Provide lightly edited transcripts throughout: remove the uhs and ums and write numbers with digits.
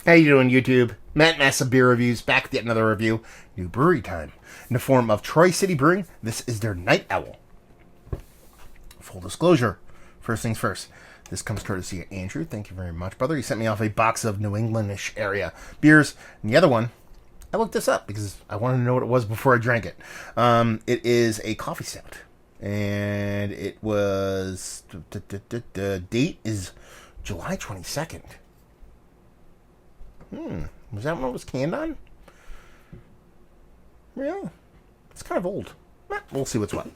How you doing, YouTube? Matt Massive Beer Reviews, back with yet another review. New brewery time. In the form of Troy City Brewing, this is their Night Owl. Full disclosure, first things first. This comes courtesy of Andrew. Thank you very much, brother. He sent me off a box of New England-ish area beers. And the other one, I looked this up because I wanted to know what it was before I drank it. It is a coffee stout. And it was... The date is July 22nd. Was that when it was canned on? Yeah. It's kind of old. We'll see what's what.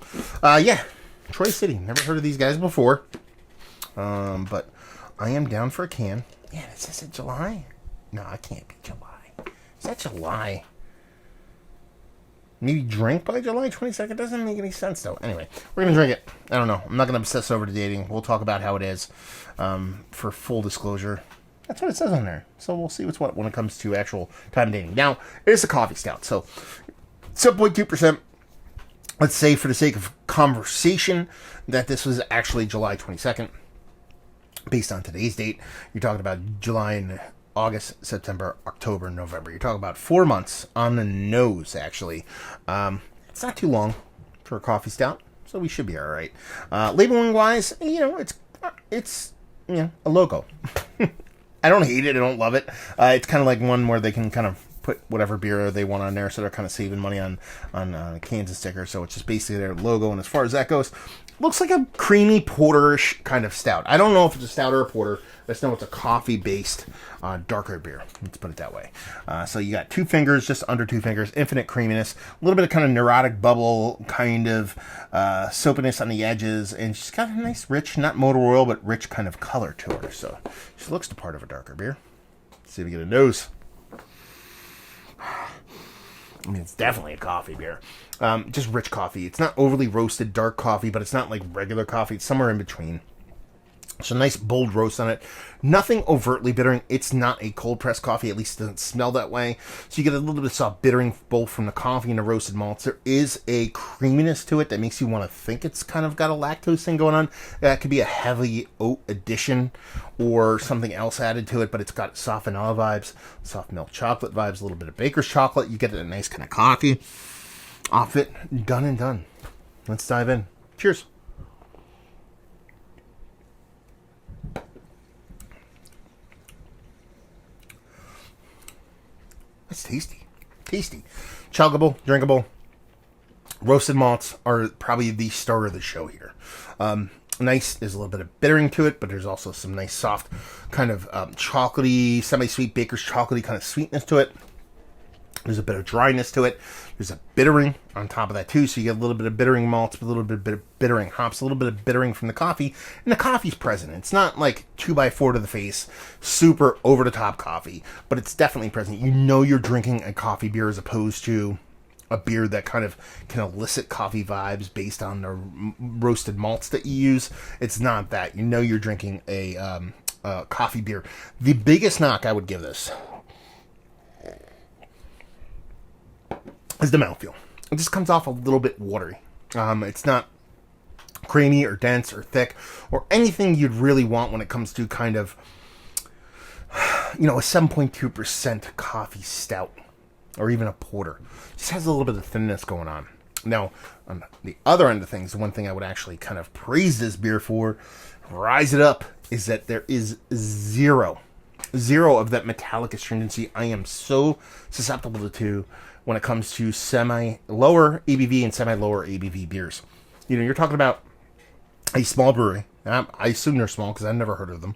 Yeah. Troy City. Never heard of these guys before. But I am down for a can. Yeah, it says it July? No, it can't be July. Is that July? Maybe drink by July 22nd? Doesn't make any sense, though. Anyway, we're going to drink it. I don't know. I'm not going to obsess over the dating. We'll talk about how it is for full disclosure. That's what it says on there. So we'll see what's what when it comes to actual time dating. Now, it is a coffee stout. So 7.2%. Let's say for the sake of conversation that this was actually July 22nd. Based on today's date, you're talking about July and August, September, October, November. You're talking about 4 months on the nose, actually. It's not too long for a coffee stout, so we should be all right. Labeling-wise, it's a logo. I don't hate it. I don't love it. It's kind of like one where they can kind of put whatever beer they want on there, so they're kind of saving money on cans and stickers. So it's just basically their logo. And as far as that goes, looks like a creamy porterish kind of stout. I don't know if it's a stout or a porter. I just know it's a coffee-based darker beer. Let's put it that way. So you got 2 fingers, just under 2 fingers, infinite creaminess, a little bit of kind of neurotic bubble, kind of soapiness on the edges, and she's got a nice, rich, not motor oil, but rich kind of color to her. So she looks the part of a darker beer. Let's see if we get a nose. I mean, it's definitely a coffee beer. Just rich coffee. It's not overly roasted dark coffee, but it's not like regular coffee. It's somewhere in between. It's a nice bold roast on it. Nothing overtly bittering. It's not a cold pressed coffee. At least it doesn't smell that way. So you get a little bit of soft bittering both from the coffee and the roasted malts. There is a creaminess to it that makes you want to think it's kind of got a lactose thing going on. That could be a heavy oat addition or something else added to it, but it's got soft vanilla vibes, soft milk chocolate vibes, a little bit of baker's chocolate. You get a nice kind of coffee off it. Done and done. Let's dive in. Cheers. That's tasty. Tasty. Chuggable, drinkable. Roasted malts are probably the star of the show here. Nice. There's a little bit of bittering to it, but there's also some nice soft kind of chocolatey, semi-sweet baker's chocolatey kind of sweetness to it. There's a bit of dryness to it. There's a bittering on top of that too, so you get a little bit of bittering malts, a little bit of bittering hops, a little bit of bittering from the coffee, and the coffee's present. It's not like 2x4 to the face, super over-the-top coffee, but it's definitely present. You know you're drinking a coffee beer as opposed to a beer that kind of can elicit coffee vibes based on the roasted malts that you use. It's not that. You know you're drinking a coffee beer. The biggest knock I would give this is the mouthfeel. It just comes off a little bit watery. It's not creamy or dense or thick or anything you'd really want when it comes to kind of, a 7.2% coffee stout or even a porter. It just has a little bit of thinness going on. Now, on the other end of things, the one thing I would actually kind of praise this beer for, rise it up, is that there is zero of that metallic astringency I am so susceptible to when it comes to semi-lower ABV and semi-lower ABV beers. You're talking about a small brewery. I assume they're small because I've never heard of them.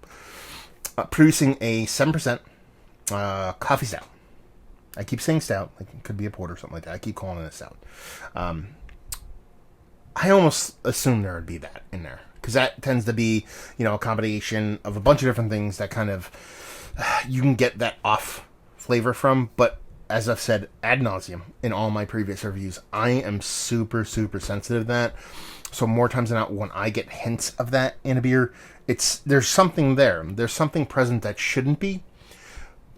Producing a 7% coffee stout. I keep saying stout. Like it could be a porter or something like that. I keep calling it a stout. I almost assume there would be that in there. Because that tends to be, a combination of a bunch of different things that kind of you can get that off flavor from. But as I've said ad nauseum in all my previous reviews, I am super, super sensitive to that. So more times than not, when I get hints of that in a beer, there's something there. There's something present that shouldn't be.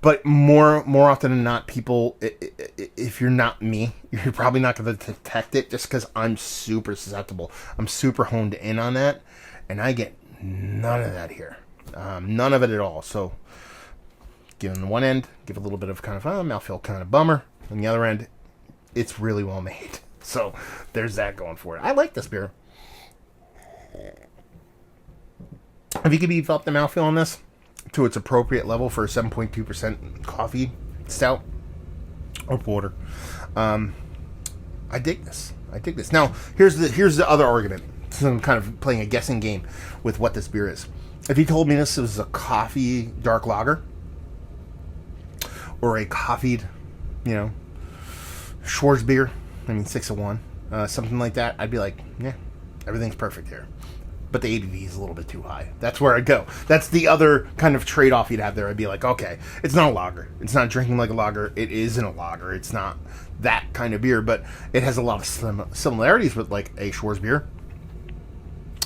But more often than not, people, if you're not me, you're probably not going to detect it just because I'm super susceptible. I'm super honed in on that, and I get none of that here. None of it at all. So Give on one end, give a little bit of kind of mouthfeel, kind of bummer. On the other end, it's really well made. So there's that going for it. I like this beer. If you could beef up the mouthfeel on this to its appropriate level for a 7.2% coffee stout or porter, I dig this. I dig this. Now, here's the other argument. So I'm kind of playing a guessing game with what this beer is. If you told me this was a coffee dark lager or a coffeed, Schwarz beer, 601, something like that, I'd be like, yeah, everything's perfect here. But the ABV is a little bit too high. That's where I'd go. That's the other kind of trade-off you'd have there. I'd be like, okay, it's not a lager. It's not drinking like a lager. It isn't a lager. It's not that kind of beer, but it has a lot of similarities with like a Schwarz beer.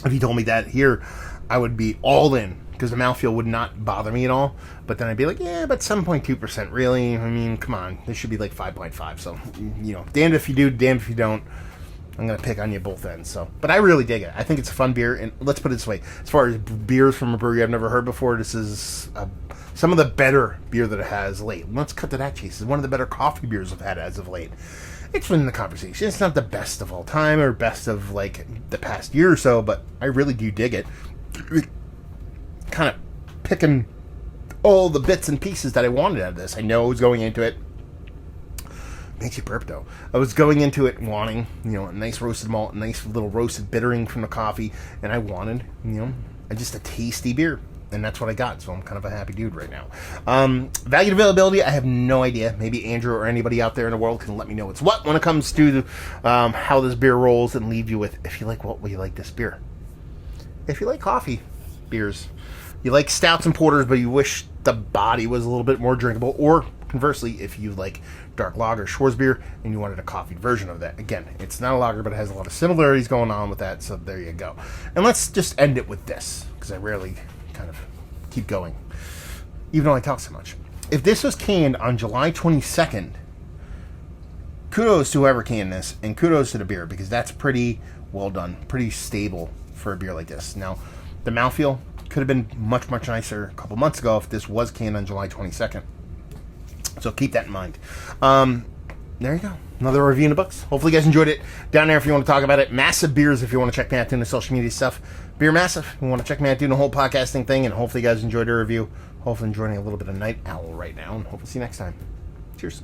If you told me that here, I would be all in because the mouthfeel would not bother me at all. But then I'd be like, yeah, but 7.2%, really? Come on. This should be like 5.5. So, damned if you do, damned if you don't. I'm going to pick on you both ends. But I really dig it. I think it's a fun beer. And let's put it this way. As far as beers from a brewery I've never heard before, this is some of the better beer that it has late. Let's cut to that chase. It's one of the better coffee beers I've had as of late. It's been in the conversation. It's not the best of all time or best of, the past year or so, but I really do dig it. Kind of picking all the bits and pieces that I wanted out of this. I know I was going into it. Makes you burp, though. I was going into it wanting, a nice roasted malt, a nice little roasted bittering from the coffee, and I wanted, just a tasty beer. And that's what I got, so I'm kind of a happy dude right now. Value and availability, I have no idea. Maybe Andrew or anybody out there in the world can let me know it's what when it comes to how this beer rolls and leave you with, if you like what, will you like this beer? If you like coffee beers, you like stouts and porters, but you wish the body was a little bit more drinkable, or conversely, if you like dark lager, Schwarz beer, and you wanted a coffee version of that. Again, it's not a lager, but it has a lot of similarities going on with that, so there you go. And let's just end it with this, because I rarely kind of keep going, even though I talk so much. If this was canned on July 22nd, kudos to whoever canned this, and kudos to the beer, because that's pretty well done, pretty stable for a beer like this. Now, the mouthfeel could have been much, much nicer a couple months ago if this was canned on July 22nd. So keep that in mind. There you go. Another review in the books. Hopefully you guys enjoyed it. Down there if you want to talk about it. Massive Beers if you want to check me out doing the social media stuff. Beer Massive if you want to check me out doing the whole podcasting thing. And hopefully you guys enjoyed the review. Hopefully enjoying a little bit of Night Owl right now. And hopefully see you next time. Cheers.